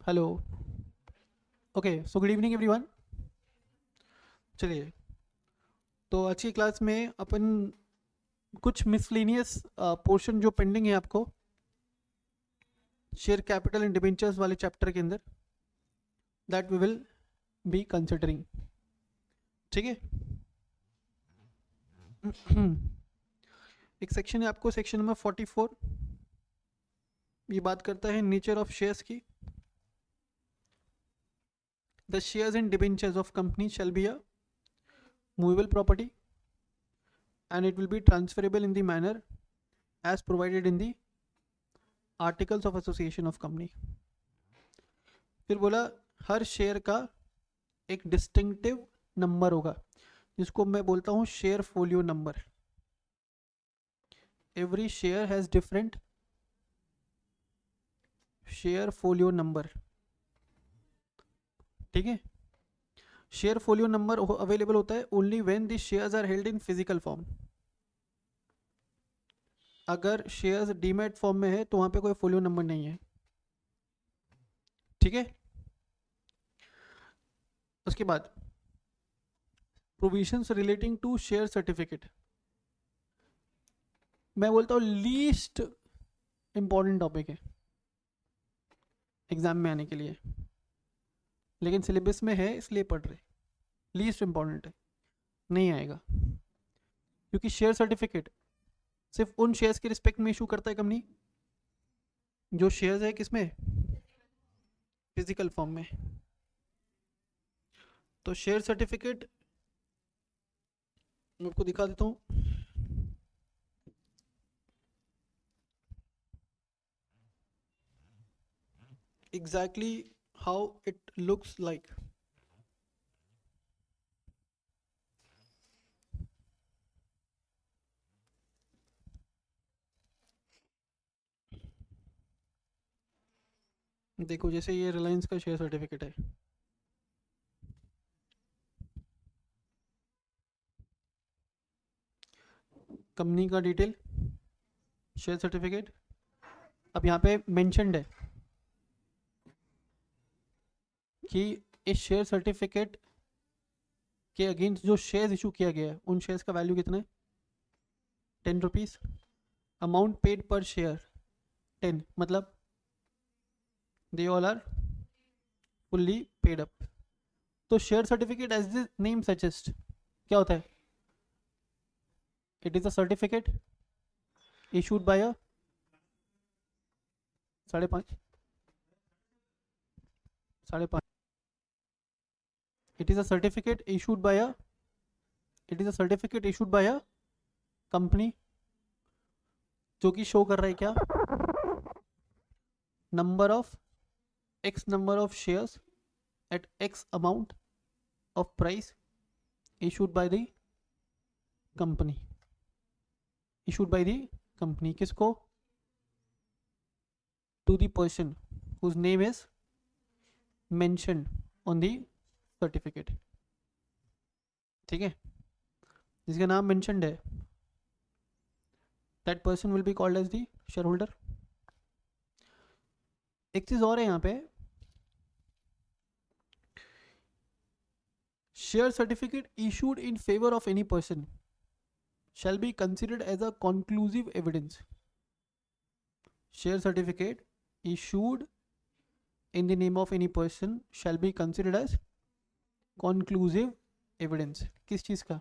Hello. Okay, so good evening everyone. चलिए, तो आज की क्लास में अपन कुछ मिसलेनियस पोर्शन जो पेंडिंग है आपको शेयर कैपिटल एंड डिबेंचर्स वाले चैप्टर के अंदर, that we will be considering. ठीक है। एक सेक्शन है आपको, सेक्शन नंबर 44। ये बात करता है नेचर ऑफ शेयर्स की। The shares and debentures of company shall be a movable property and it will be transferable in the manner as provided in the articles of association of company। फिर बोला हर share का एक distinctive number होगा जिसको मैं बोलता हूँ share folio number. Every share has different share folio number. ठीक है। शेयर फोलियो नंबर अवेलेबल होता है only when the shares are held in physical form. अगर शेयर्स डीमैट फॉर्म में है तो वहां पे कोई फोलियो नंबर नहीं है। ठीक है। उसके बाद provisions relating to share certificate, मैं बोलता हूँ लीस्ट इंपॉर्टेंट टॉपिक है एग्जाम में आने के लिए, लेकिन सिलेबस में है इसलिए पढ़ रहे। लीस्ट इंपॉर्टेंट है, नहीं आएगा क्योंकि शेयर सर्टिफिकेट सिर्फ उन शेयर्स के रिस्पेक्ट में इशू करता है कंपनी जो शेयर्स है किसमें, फिजिकल फॉर्म में। तो शेयर सर्टिफिकेट मैं आपको दिखा देता हूँ। Exactly how it looks like. देखो, जैसे ये रिलायंस का शेयर सर्टिफिकेट है, कंपनी का डिटेल, शेयर सर्टिफिकेट। अब यहाँ पे मेंशन्ड है कि इस शेयर सर्टिफिकेट के अगेंस्ट जो शेयर्स इशू किया गया है उन शेयर्स का वैल्यू कितना है, 10 रुपीज़। अमाउंट पेड पर शेयर 10, मतलब they all are fully paid up. तो share certificate as the name suggest क्या होता है, it is a certificate issued by a 5.5 it is a certificate issued by a company जो कि show कर रहा है क्या, number of number of shares at x amount of price issued by the company. किसको, to the person whose name is mentioned on the certificate। ठीक है, जिसका नाम mentioned है, that person will be called as the shareholder। एक चीज और है यहाँ पे, share certificate issued in favor of any person shall be considered as a conclusive evidence। share certificate issued in the name of any person shall be considered as conclusive evidence। किस चीज का,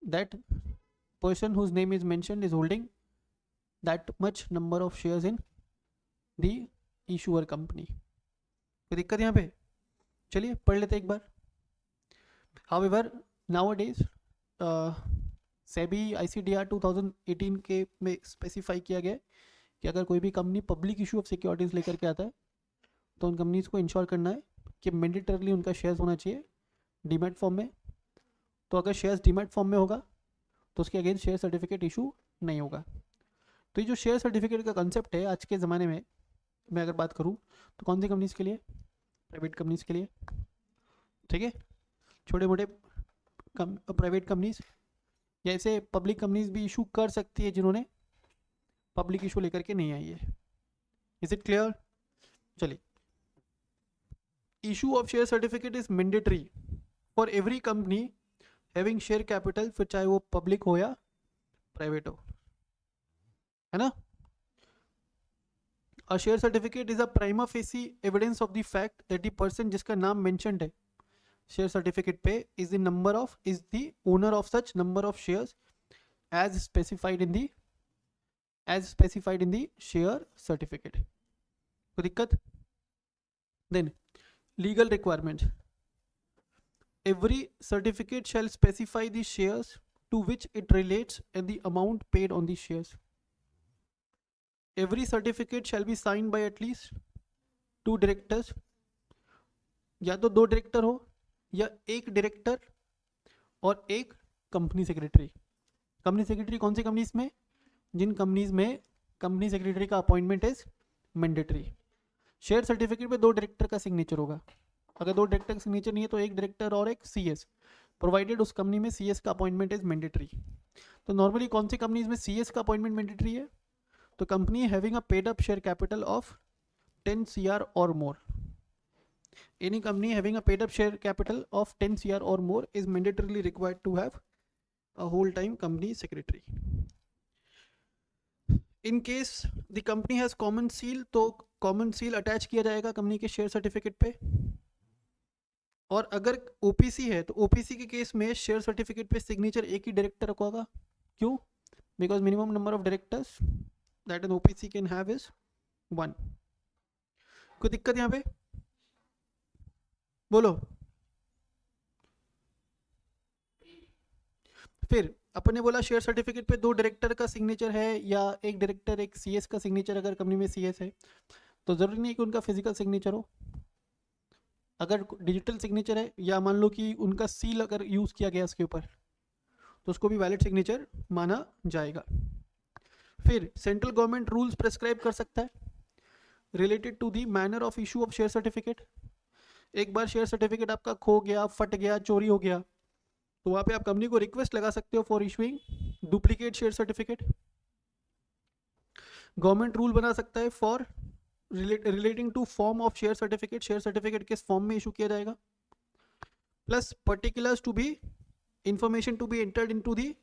that person whose name is mentioned is holding that much number of shares in the issuer company। कोई दिक्कत यहाँ पे, चलिए पढ़ लेते एक बार। However, nowadays सेबी ICDR 2018 के में स्पेसिफाई किया गया है कि अगर कोई भी company public issue of securities लेकर के आता है तो उन कंपनीज को इंश्योर करना है कि मैंडेटरली उनका शेयर्स होना चाहिए डीमैट फॉर्म में। तो अगर शेयर्स डीमैट फॉर्म में होगा तो उसके अगेंस्ट शेयर सर्टिफिकेट इशू नहीं होगा। तो ये जो शेयर सर्टिफिकेट का कंसेप्ट है आज के ज़माने में, मैं अगर बात करूँ तो कौन सी कंपनीज के लिए, प्राइवेट कंपनीज के लिए। ठीक है, छोटे मोटे प्राइवेट कंपनीज या ऐसे पब्लिक कंपनीज भी इशू कर सकती है जिन्होंने पब्लिक इशू लेकर के नहीं आई है। Is it clear. चलिए, issue of share certificate is mandatory for every company having share capital, फिर चाहे वो पब्लिक हो या प्राइवेट हो, है ना। A share certificate is a prima facie evidence of the fact that the person जिसका नाम mentioned है share certificate पे is the owner of such number of shares as specified in the share certificate. कोई दिक्कत? Then legal requirements. Every certificate shall specify the shares to which it relates and the amount paid on the shares. Every certificate shall be signed by at least 2 directors, या तो 2 director हो या 1 director और 1 company secretary. Company secretary कौन सी companies में? जिन companies में company secretary का appointment is mandatory. Share certificate पे 2 डायरेक्टर का सिग्नेचर होगा। अगर 2 डायरेक्टर का सिग्नेचर नहीं है तो 1 डायरेक्टर और 1 CS, प्रोवाइडेड उस कंपनी में CS का अपॉइंटमेंट इज मैंडेटरी। तो नॉर्मली कौन सी कंपनीज में CS का अपॉइंटमेंट मैंडेटरी है? तो company having a paid up share capital of 10 CR और मोर, any company having a paid up share capital of 10 CR or more is mandatorily required to have a whole time company secretary. In case the company has common seal, तो common seal attach किया जाएगा company के share certificate पे। और अगर OPC है तो OPC के केस में शेयर सर्टिफिकेट पे सिग्नेचर एक ही डायरेक्टर का होगा। क्यों? Because minimum number of directors that an OPC can have is 1। कोई दिक्कत यहाँ पे? बोलो। फिर अपन ने बोला शेयर सर्टिफिकेट पे 2 डायरेक्टर का सिग्नेचर है या 1 डायरेक्टर 1 CS का सिग्नेचर, अगर कंपनी में CS है तो जरूरी नहीं कि उनका फिजिकल सिग्नेचर हो। अगर डिजिटल सिग्नेचर है या मान लो कि उनका सील अगर यूज किया गया उसके ऊपर तो उसको भी वैलिड सिग्नेचर माना जाएगा। फिर सेंट्रल गवर्नमेंट रूल्स प्रेस्क्राइब कर सकता है related to the manner of issue of share certificate. एक बार शेयर सर्टिफिकेट आपका खो गया, फट गया, चोरी हो गया तो वहां पे आप कंपनी को रिक्वेस्ट लगा सकते हो for issuing duplicate share certificate. Government rule बना सकता है for relating to form of share certificate, share certificate किस फॉर्म में इशू किया जाएगा, plus particulars to be information to be entered into the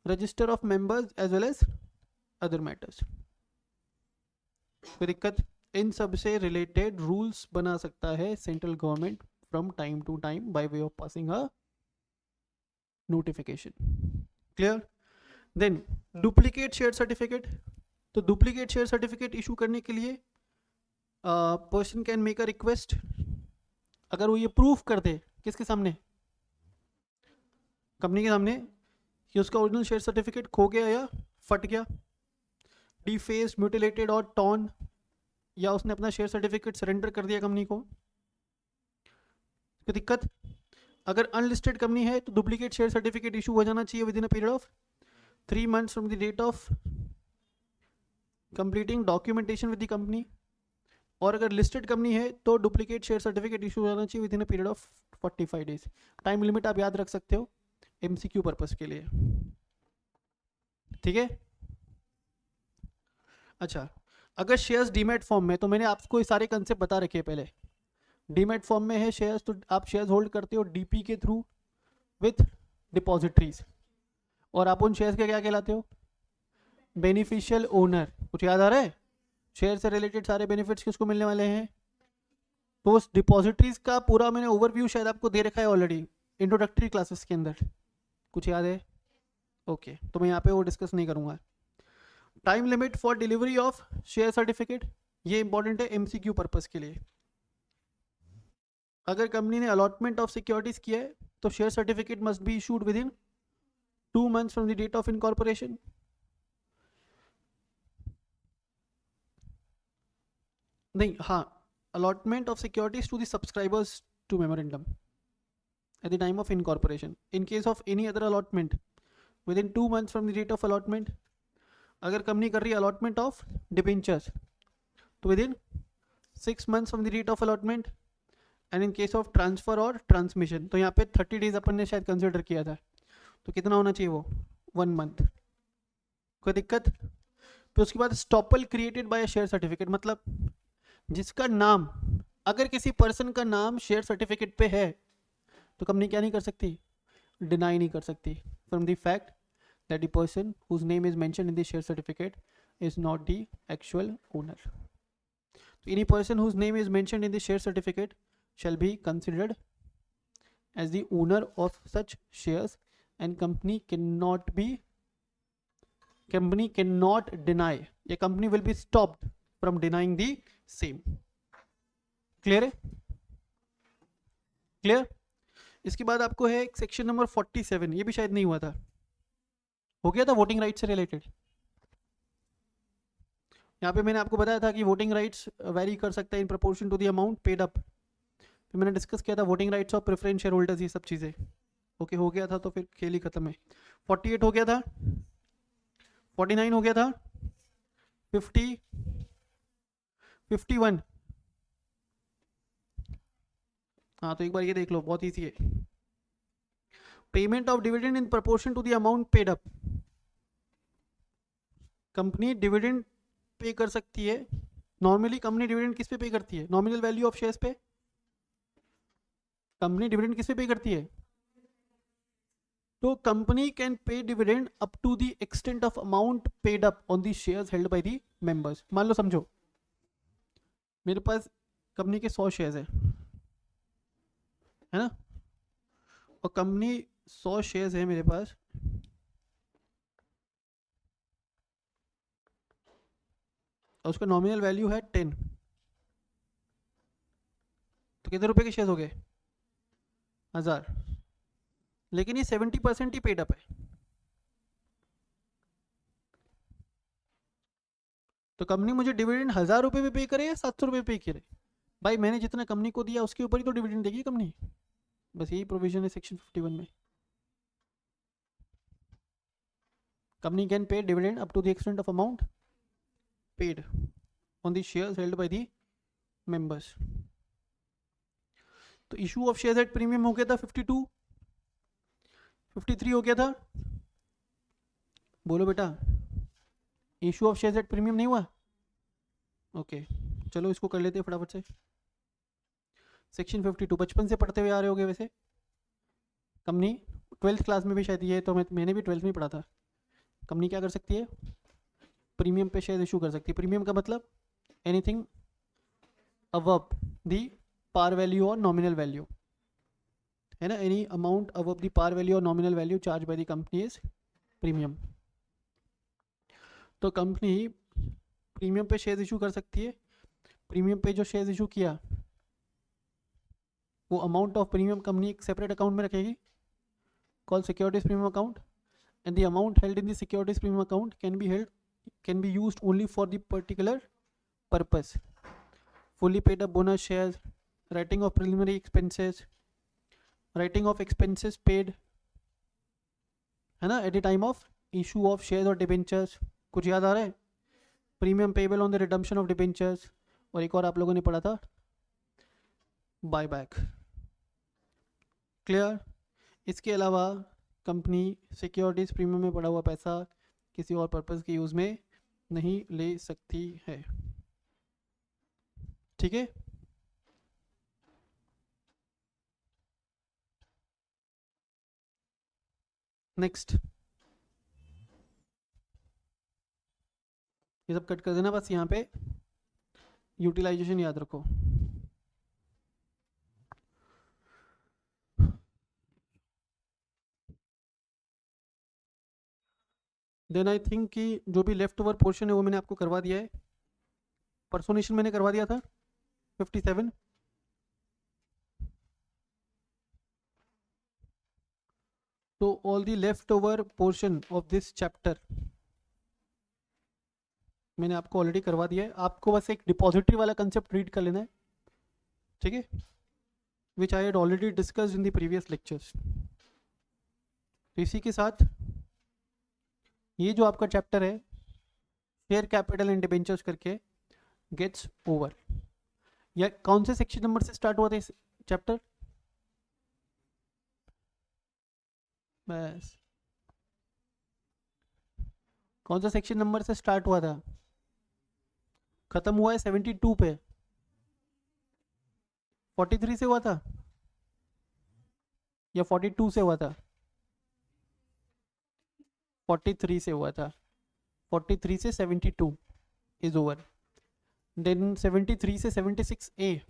register of members as well as other matters. कोई दिक्कत? इन सब से रिलेटेड रूल्स बना सकता है central government from time to time by way of passing a notification. Clear? Then duplicate share certificate. तो duplicate share certificate issue करने के लिए person can make a request. अगर वो ये प्रूफ कर दे किसके सामने? कंपनी के सामने कि उसका ओरिजिनल शेयर सर्टिफिकेट खो गया या फट गया, डिफेस्ड, म्यूटिलेटेड और टॉर्न, या उसने अपना शेयर सर्टिफिकेट सरेंडर कर दिया कंपनी को। कोई दिक्कत? अगर अनलिस्टेड कंपनी है तो डुप्लीकेट शेयर सर्टिफिकेट इशू हो जाना चाहिए within a period of 3 months from the date of completing documentation with the company. और अगर लिस्टेड कंपनी है तो डुप्लीकेट शेयर सर्टिफिकेट इशू हो जाना चाहिए within a period of 45 days। Time limit आप याद रख सकते हो MCQ पर्पस के लिए। ठीक है? अच्छा, अगर शेयर्स डीमैट फॉर्म में, तो मैंने आपको ये सारे कंसेप्ट बता रखे हैं पहले। डीमैट फॉर्म में है शेयर्स तो आप शेयर्स होल्ड करते हो DP के थ्रू विथ डिपॉजिटरीज, और आप उन शेयर्स के क्या कहलाते हो? Beneficial owner. कुछ याद आ रहा है? शेयर से रिलेटेड सारे बेनिफिट्स किसको मिलने वाले हैं? तो उस डिपॉजिटरीज का पूरा मैंने ओवरव्यू शायद आपको दे रखा है ऑलरेडी इंट्रोडक्टरी क्लासेस के अंदर। कुछ याद है? ओके, तो मैं यहाँ पे वो डिस्कस नहीं करूँगा। Time limit for delivery of share certificate, ये इंपॉर्टेंट है MCQ पर्पस के लिए। अगर कंपनी ने अलॉटमेंट ऑफ सिक्योरिटीज किया है तो share certificate must be issued within 2 months from the date of incorporation. नहीं, हाँ, allotment of securities to the subscribers to memorandum at the time of incorporation. In case of any other allotment within 2 months from the date of allotment, अगर company कर रही है allotment of debentures तो within 6 months from the date of allotment, and in case of transfer or transmission तो यहाँ पे 30 days अपन ने शायद कंसिडर किया था, तो कितना होना चाहिए वो? 1 month। कोई दिक्कत? फिर उसके बाद estoppel created by share certificate, मतलब जिसका नाम, अगर किसी पर्सन का नाम शेयर सर्टिफिकेट पे है तो कंपनी क्या नहीं कर सकती, डिनाई नहीं कर सकती from the fact that the person whose name is mention in the share certificate is not the actual owner. Any person whose name is mentioned in the share certificate shall be considered as the owner of such shares, and company cannot deny, a company will be stopped from denying the same. Clear है? Clear? इसके बाद आपको है section number 47, ये भी शायद नहीं हुआ था, हो गया था वोटिंग राइट से रिलेटेड. यहाँ पे मैंने आपको बताया था कि वोटिंग राइट्स वेरी कर सकता है in proportion to the amount paid up. फिर मैंने डिस्कस किया था voting rights of preference share holders, ये सब चीज़ें. ओके हो गया था, तो फिर खेल ही खत्म है. 48 हो गया था, 49 हो गया था, 50, 51. हाँ तो एक बार ये देख लो, बहुत ईजी है. Payment of dividend in proportion to the amount paid up. Company dividend pay कर सकती है. नॉर्मली कंपनी डिविडेंड किस पे पे करती है, नॉमिनल वैल्यू ऑफ शेयर्स पे. कंपनी डिविडेंड किस पे पे करती है, तो company can pay dividend up to the extent of amount paid up on the shares held by the members. मान लो, समझो मेरे पास कंपनी के 100 शेयर्स है ना, और कंपनी 100 शेयर्स है मेरे पास, और उसका नॉमिनल वैल्यू है 10. तो कितने रुपए के शेयर्स हो गए, 1000. लेकिन ये 70% ही पेड अप है. तो कंपनी मुझे डिविडेंड 1000 रुपये पे पे करे या 700 रुपये पे करे, भाई मैंने जितना कंपनी को दिया उसके ऊपर ही तो डिविडेंड देगी कंपनी. बस यही प्रोविजन है सेक्शन 51 में. Company can pay dividend up to the extent of amount paid on the shares held by the members. तो issue of shares at premium हो गया था 52, 53 हो गया था. बोलो बेटा, issue of shares at premium नहीं हुआ. ओके चलो इसको कर लेते हैं फटाफट से. सेक्शन 52 बचपन से पढ़ते हुए आ रहे होगे वैसे, कंपनी 12th क्लास में भी शायद ये, तो मैंने भी 12th में पढ़ा था. कंपनी क्या कर सकती है, प्रीमियम पे शेयर इशू कर सकती है. प्रीमियम का मतलब anything above the par value और नॉमिनल वैल्यू, है ना. Any amount above the par value और nominal value charge by the company is premium. तो कंपनी प्रीमियम पे शेयर इशू कर सकती है. प्रीमियम पे जो शेयर इशू किया वो अमाउंट ऑफ प्रीमियम कंपनी एक सेपरेट अकाउंट में रखेगी, call securities premium account, and the amount held in the securities premium account can be used only for the particular purpose. Fully paid up bonus shares, writing of preliminary expenses, writing of expenses paid, है ना, at the time of issue of shares और debentures. कुछ याद आ रहा है, premium payable on the redemption of debentures, और एक और आप लोगों ने पढ़ा था बाय बैक. क्लियर. इसके अलावा कंपनी सिक्योरिटीज प्रीमियम में पड़ा हुआ पैसा किसी और पर्पस के यूज़ में नहीं ले सकती है. ठीक है. नेक्स्ट, ये सब कट कर देना, बस यहाँ पे यूटिलाइजेशन याद रखो. देन आई थिंक कि जो भी लेफ्ट ओवर पोर्शन है वो मैंने आपको करवा दिया है. पर्सोनेशन मैंने करवा दिया था 57. तो all the left over portion of this chapter मैंने आपको ऑलरेडी करवा दिया है. आपको बस एक डिपॉजिटरी वाला कंसेप्ट रीड कर लेना है, ठीक है, which I had already discussed in the previous lectures. तो इसी के साथ ये जो आपका चैप्टर है शेयर कैपिटल एंड डिबेंचर्स करके गेट्स ओवर. या कौन से सेक्शन नंबर से स्टार्ट हुआ था इस चैप्टर, बस कौन सा सेक्शन नंबर से स्टार्ट हुआ था, खत्म हुआ है 72 पे. 43 से हुआ था या 42 से हुआ था? 43 से हुआ था. 43 से 72 इज ओवर. देन 73 से 76A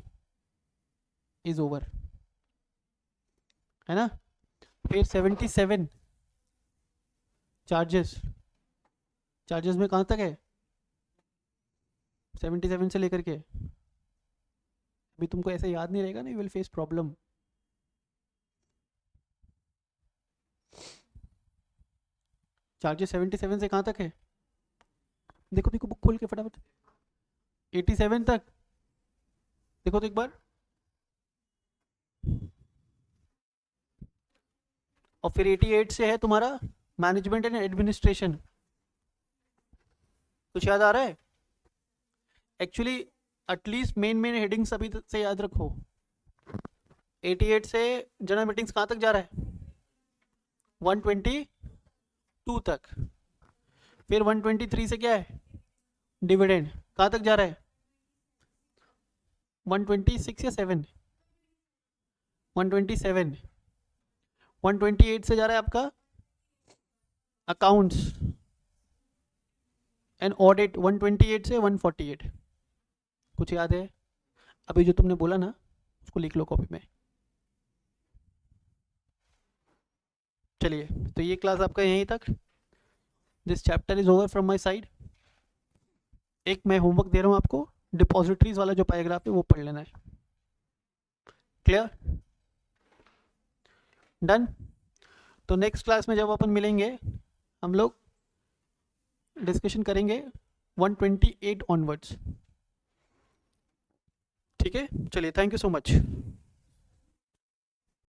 इज ओवर, है ना. फिर 77 चार्जेस में कहाँ तक है? 77 से लेकर के. अभी तुमको ऐसे याद नहीं रहेगा ना, you will face problem. Charges 77 से कहाँ तक है? देखो देखो बुक खोल के फटाफट. 87 तक देखो तो एक बार. और फिर 88 से है तुम्हारा मैनेजमेंट एंड एडमिनिस्ट्रेशन. कुछ याद आ रहा है? एक्चुअली एटलीस्ट मेन हेडिंग्स अभी से याद रखो. 88 से जनरल मीटिंग्स कहाँ तक जा रहा है? 122 तक. फिर 123 से क्या है? डिविडेंड. कहाँ तक जा रहा है? 126 या 7? 127. 128 से जा रहा है आपका अकाउंट्स एंड ऑडिट. 128 से 148. कुछ याद है? अभी जो तुमने बोला ना उसको लिख लो कॉपी में. चलिए, तो ये क्लास आपका यहीं तक. This chapter is over from my side. एक मैं होमवर्क दे रहा हूँ आपको, डिपॉजिटरीज वाला जो पैराग्राफ है वो पढ़ लेना है. क्लियर? डन. तो नेक्स्ट क्लास में जब अपन मिलेंगे हम लोग डिस्कशन करेंगे 128 ऑनवर्ड्स. ठीक है, चलिए, थैंक यू सो मच.